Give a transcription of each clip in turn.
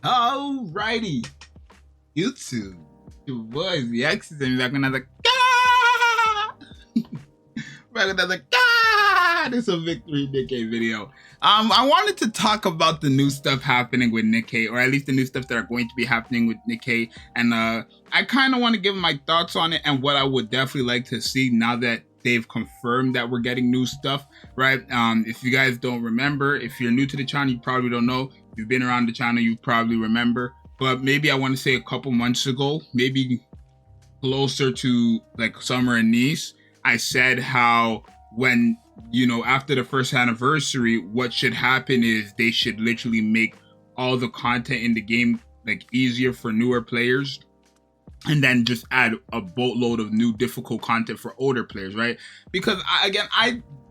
Alrighty, YouTube, your boys, the X's, and back with another back with another Goddess of Victory Nikke video. I wanted to talk about the new stuff happening with Nikke, or at least the new stuff that are going to be happening with Nikke, and I kind of want to give my thoughts on it and what I would definitely like to see now that they've confirmed that we're getting new stuff, right? If you guys don't remember, if you're new to the channel, you probably don't know. If you've been around the channel, you probably remember. But maybe I want to say a couple months ago, maybe closer to like summer and Nice, I said how when, you know, after the first anniversary, what should happen is they should literally make all the content in the game like easier for newer players, and then just add a boatload of new difficult content for older players, right? Because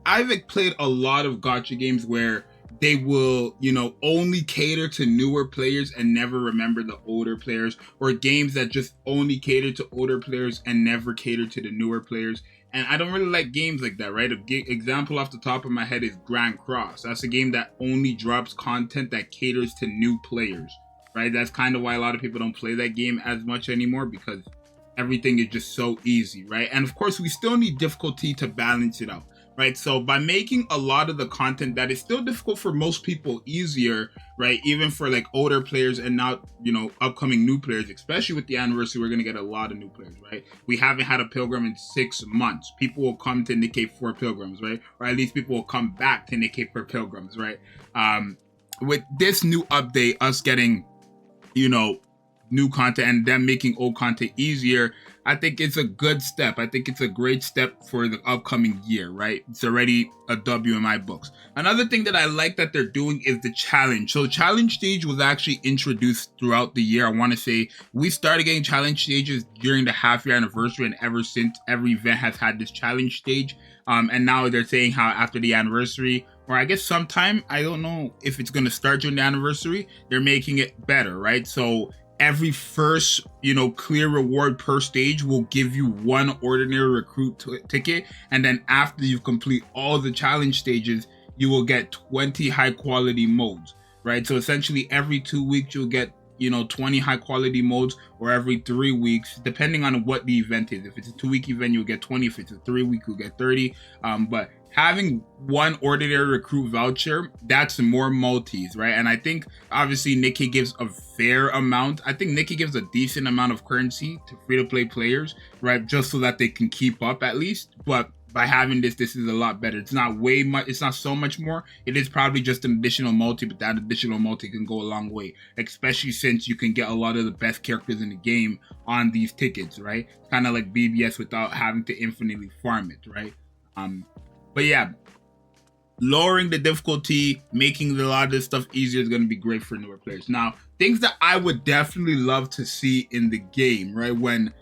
I've like played a lot of gacha games where they will, you know, only cater to newer players and never remember the older players, or games that just only cater to older players and never cater to the newer players. And I don't really like games like that, right? An example off the top of my head is Grand Cross. That's a game that only drops content that caters to new players, right? That's kind of why a lot of people don't play that game as much anymore, because everything is just so easy, right? And of course, we still need difficulty to balance it out, right? So by making a lot of the content that is still difficult for most people easier, right? Even for like older players and not, you know, upcoming new players, especially with the anniversary, we're going to get a lot of new players, right? We haven't had a pilgrim in 6 months. People will come to Nikke for pilgrims, right? Or at least people will come back to Nikke for pilgrims, right? With this new update, us getting, you know, new content and them making old content easier, I think it's a good step. I think it's a great step for the upcoming year, right? It's already a W in my books. Another thing that I like that they're doing is the challenge. So challenge stage was actually introduced throughout the year. I want to say we started getting challenge stages during the half-year anniversary, and ever since, every event has had this challenge stage. And now they're saying how after the anniversary, or I guess sometime, I don't know if it's going to start during the anniversary, they're making it better, right? So every first, you know, clear reward per stage will give you 1 ordinary recruit ticket, and then after you complete all the challenge stages, you will get 20 high quality modes, right? So essentially every 2 weeks you'll get, you know, 20 high quality modes, or every 3 weeks, depending on what the event is. If it's a 2-week event, you'll get 20. If it's a 3-week, you'll get 30. But having 1 ordinary recruit voucher, that's more multis, right? And I think obviously Nikke gives a fair amount. I think Nikke gives a decent amount of currency to free-to-play players, right? Just so that they can keep up at least. But by having this is a lot better. It's not way much, it's not so much more. It is probably just an additional multi, but that additional multi can go a long way, especially since you can get a lot of the best characters in the game on these tickets, right? It's kind of like BBS without having to infinitely farm it, right? But yeah, lowering the difficulty, making a lot of this stuff easier is going to be great for newer players. Now, things that I would definitely love to see in the game, right, when,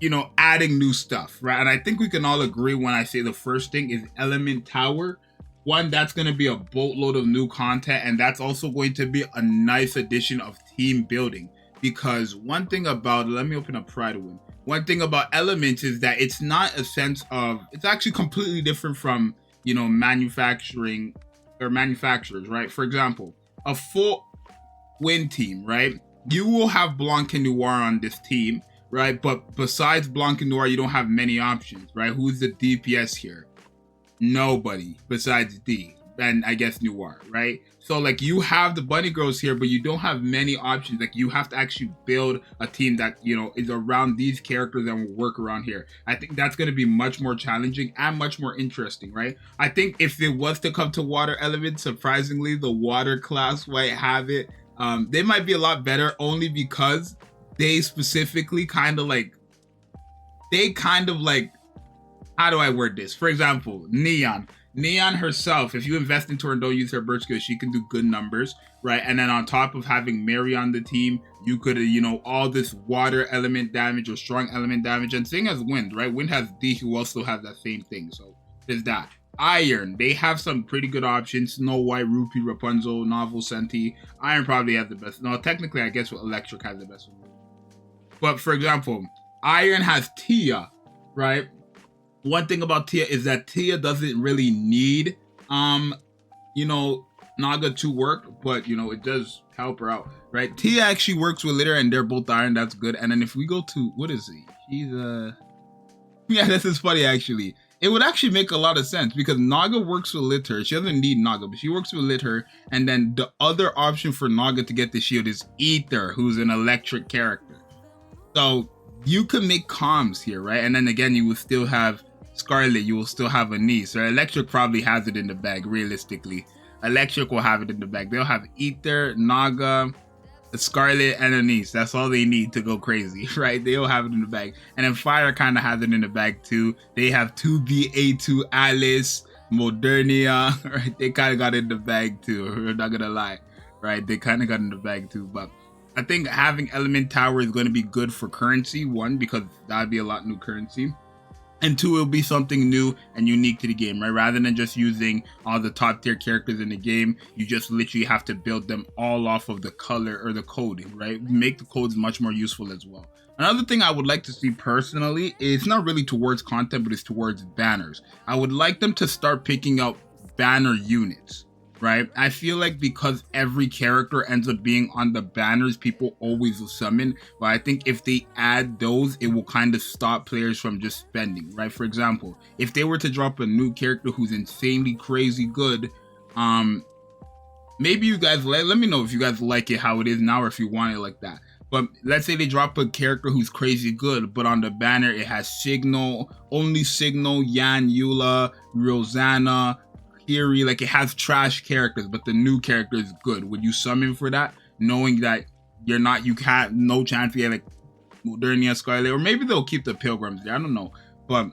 you know, adding new stuff, right? And I think we can all agree when I say the first thing is Element Tower. One, that's going to be a boatload of new content, and that's also going to be a nice addition of team building. Because one thing about, let me open up Pride to Win. One thing about Elements is that it's not a sense of, it's actually completely different from, you know, manufacturing or manufacturers, right? For example, a full win team, right? You will have Blanc and Noir on this team, right? But besides Blanc and Noir, you don't have many options, right? Who's the DPS here? Nobody besides D and I guess Noir, right? So like you have the bunny girls here, but you don't have many options. Like you have to actually build a team that, you know, is around these characters and will work around here. I think that's going to be much more challenging and much more interesting, right? I think if it was to come to water elements, surprisingly, the water class might have it. They might be a lot better only because they specifically kind of like, how do I word this? For example, Neon herself, if you invest into her and don't use her bird skill, she can do good numbers, right? And then on top of having Mary on the team, you could, you know, all this water element damage or strong element damage, and same as Wind, right? Wind has D, who also has that same thing, so there's that. Iron, they have some pretty good options. Snow White, Rupee, Rapunzel, Novel, Senti. Iron probably has the best. No, technically, I guess Electric has the best one. But for example, Iron has Tia, right? One thing about Tia is that Tia doesn't really need, you know, Naga to work, but you know, it does help her out, right? Tia actually works with Litter and they're both iron, that's good. And then if we go to, what is he? He's yeah, this is funny actually. It would actually make a lot of sense because Naga works with Litter. She doesn't need Naga, but she works with Litter. And then the other option for Naga to get the shield is Ether, who's an electric character. So you can make comms here, right? And then again, you will still have Scarlet, you will still have Anise. Or Electric probably has it in the bag, realistically. Electric will have it in the bag. They'll have Ether, Naga, Scarlet, and Anise. That's all they need to go crazy, right? They'll have it in the bag. And then Fire kind of has it in the bag too. They have 2BA2 Alice, Modernia, right? They kind of got it in the bag too. We're not gonna lie, right? They kind of got in the bag too. But I think having Element Tower is going to be good for currency. One, because that'd be a lot new currency. And two, it'll be something new and unique to the game, right? Rather than just using all the top tier characters in the game, you just literally have to build them all off of the color or the code, right? Make the codes much more useful as well. Another thing I would like to see personally is not really towards content, but it's towards banners. I would like them to start picking up banner units, right? I feel like because every character ends up being on the banners, people always will summon. But I think if they add those, it will kind of stop players from just spending, right? For example, if they were to drop a new character who's insanely crazy good, maybe you guys let me know if you guys like it how it is now or if you want it like that. But let's say they drop a character who's crazy good, but on the banner it has Signal, only Signal, Yan, Eula, Rosanna, Eerie, like it has trash characters, but the new character is good. Would you summon for that, knowing that you can't, no chance you have like Modernia, Scarlet, or maybe they'll keep the Pilgrims there. I don't know, but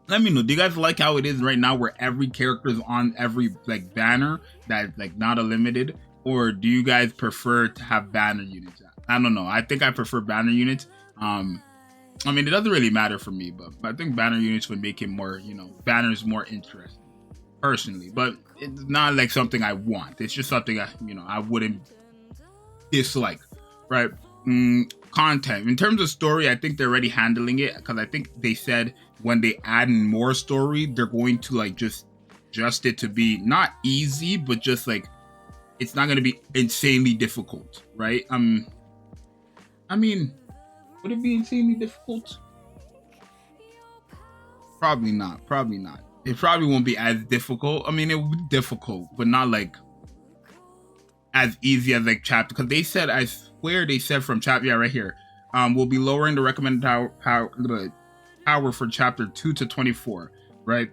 let me know. Do you guys like how it is right now, where every character is on every like banner that's like not a limited, or do you guys prefer to have banner units? I don't know. I think I prefer banner units. I mean, it doesn't really matter for me, but I think banner units would make it more, you know, banners more interesting. Personally, but it's not like something I want. It's just something I wouldn't dislike, right? Content in terms of story, I think they're already handling it, because I think they said when they add in more story, they're going to like just adjust it to be not easy, but just like it's not going to be insanely difficult, right? I mean, would it be insanely difficult? Probably not. It probably won't be as difficult. I mean, it will be difficult, but not like as easy as like chapter. Because they said, I swear they said from chapter, yeah, right here, we'll be lowering the recommended power for chapter 2 to 24, right?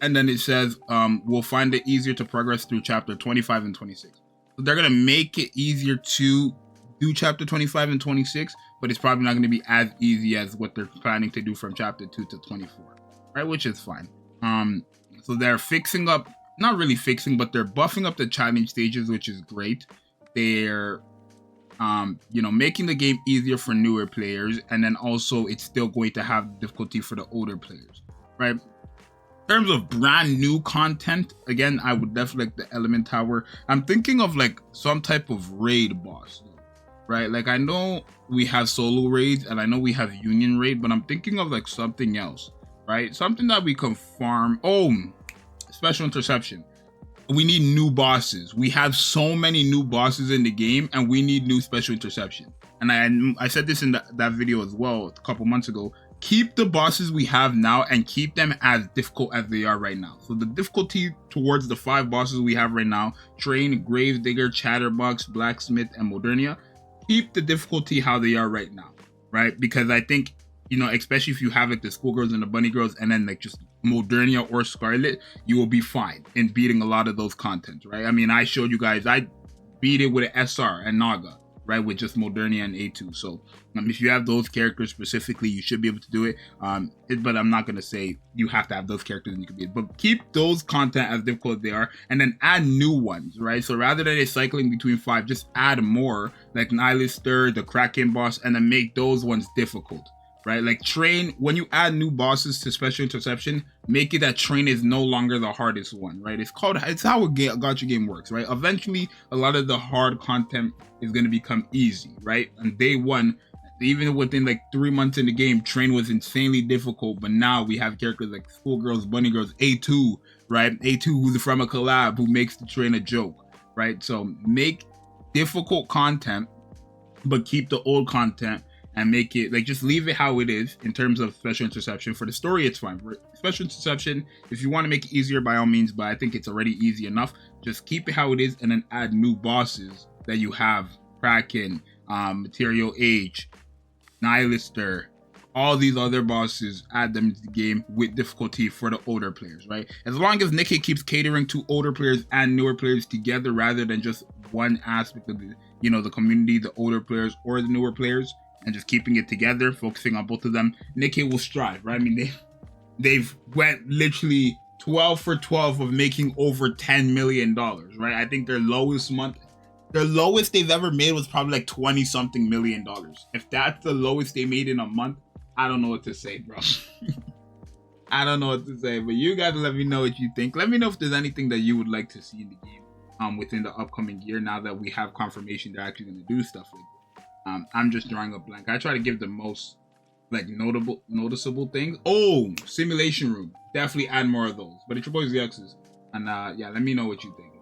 And then it says, we'll find it easier to progress through chapter 25 and 26. So they're going to make it easier to do chapter 25 and 26, but it's probably not going to be as easy as what they're planning to do from chapter 2 to 24, right? Which is fine. So they're fixing up, not really fixing, but they're buffing up the challenge stages, which is great. They're, making the game easier for newer players. And then also it's still going to have difficulty for the older players, right? In terms of brand new content, again, I would definitely like the Element Tower. I'm thinking of like some type of raid boss, right? Like I know we have solo raids and I know we have union raid, but I'm thinking of like something else. Right? Something that we can farm. Oh, special interception. We need new bosses. We have so many new bosses in the game and we need new special interception. And I said this in that video as well a couple months ago. Keep the bosses we have now and keep them as difficult as they are right now. So the difficulty towards the 5 bosses we have right now, Train, Gravedigger, Chatterbox, Blacksmith, and Modernia, keep the difficulty how they are right now, right? Because I think, especially if you have like the Schoolgirls and the Bunny Girls and then like just Modernia or Scarlet, you will be fine in beating a lot of those contents, right? I mean, I showed you guys, I beat it with an SR and Naga, right? With just Modernia and A2. So if you have those characters specifically, you should be able to do it. But I'm not going to say you have to have those characters and you can beat it. But keep those content as difficult as they are and then add new ones, right? So rather than it cycling between 5, just add more like Nihilister, the Kraken boss, and then make those ones difficult. Right, like Train, when you add new bosses to special interception, make it that Train is no longer the hardest one, right? It's how a gacha game works, right? Eventually, a lot of the hard content is going to become easy, right? On day 1, even within like 3 months in the game, Train was insanely difficult, but now we have characters like Schoolgirls, Bunny Girls, A2, right? A2 who's from a collab who makes the Train a joke, right? So make difficult content, but keep the old content and make it like, just leave it how it is in terms of special interception. For the story, it's fine. For special interception, if you want to make it easier, by all means, but I think it's already easy enough. Just keep it how it is and then add new bosses that you have. Kraken, Material Age, Nihilister, all these other bosses, add them into the game with difficulty for the older players, right? As long as Nikke keeps catering to older players and newer players together rather than just one aspect of the, you know, the community, the older players or the newer players, and just keeping it together, focusing on both of them, Nikke will strive, right? I mean, they've went literally 12 for 12 of making over $10 million, right? I think their lowest they've ever made was probably like 20 something million dollars. If that's the lowest they made in a month, I don't know what to say, bro. I don't know what to say, but you guys let me know what you think. Let me know if there's anything that you would like to see in the game within the upcoming year, now that we have confirmation they're actually going to do stuff with it. I'm just drawing a blank. I try to give the most like noticeable things. Oh, simulation room. Definitely add more of those. But it's your boy Zxous. And yeah, let me know what you think.